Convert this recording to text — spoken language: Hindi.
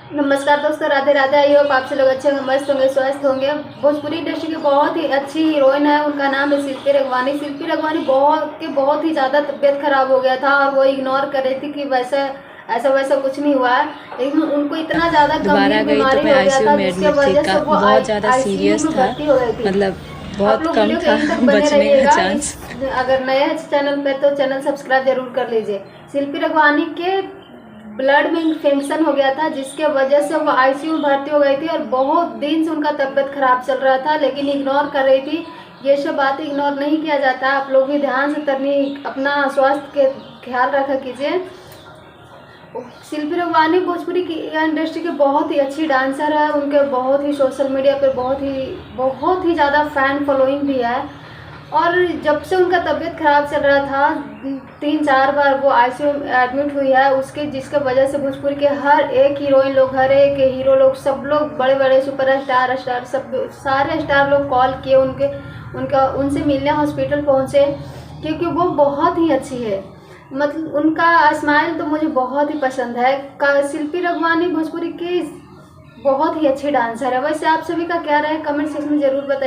नमस्कार दोस्तों, राधे राधे। आई होप आप सब लोग अच्छे होंगे, मस्त होंगे, स्वस्थ होंगे। भोजपुरी इंडस्ट्री की बहुत ही अच्छी हीरोइन है, उनका नाम है शिल्पी रघवानी। शिल्पी रघवानी बहुत ही ज़्यादा तबीयत खराब हो गया था और वो इग्नोर कर रही थी कि ऐसा वैसा कुछ नहीं हुआ है, लेकिन उनको इतना ज़्यादा दोबारा गंभीर गई तो बीमारी मैं हो गया आईसीयू था में जिसके एडमिट थी। वजह से वो बहुत ज़्यादा आईसीयू सीरियस में था, भर्ती हो गई थी। मतलब आप बहुत लोग कम वीडियो के था एंड तक बने बचने का रहिएगा। चांस। अगर नए हैं चैनल पे तो चैनल सब्सक्राइब जरूर कर लीजिए। शिल्पी रघवानी के ब्लड में इन्फेक्शन हो गया था जिसके वजह से वो आईसीयू में भर्ती हो गई थी और बहुत दिन से उनका तबीयत खराब चल रहा था, लेकिन इग्नोर कर रही थी। ये सब बातें इग्नोर नहीं किया जाता, आप लोग भी ध्यान से अपना स्वास्थ्य के ख्याल रखा कीजिए। शिल्पी रघवानी भोजपुरी की इंडस्ट्री के बहुत ही अच्छी डांसर है। उनके बहुत ही सोशल मीडिया पे बहुत ही ज़्यादा फैन फॉलोइंग भी है। और जब से उनका तबीयत खराब चल रहा था, 3-4 बार वो आईसीयू में एडमिट हुई है, जिसके वजह से भोजपुरी के हर एक हीरोइन लोग, हर एक हीरो लोग, सब लोग, बड़े बड़े सुपर स्टार सब सारे स्टार लोग कॉल किए उनसे मिलने हॉस्पिटल पहुँचे, क्योंकि वो बहुत ही अच्छी है। मतलब उनका स्माइल तो मुझे बहुत ही पसंद है। शिल्पी रघवानी भोजपुरी की बहुत ही अच्छी डांसर है। वैसे आप सभी का क्या राय है, कमेंट सेक्शन में ज़रूर बताइए।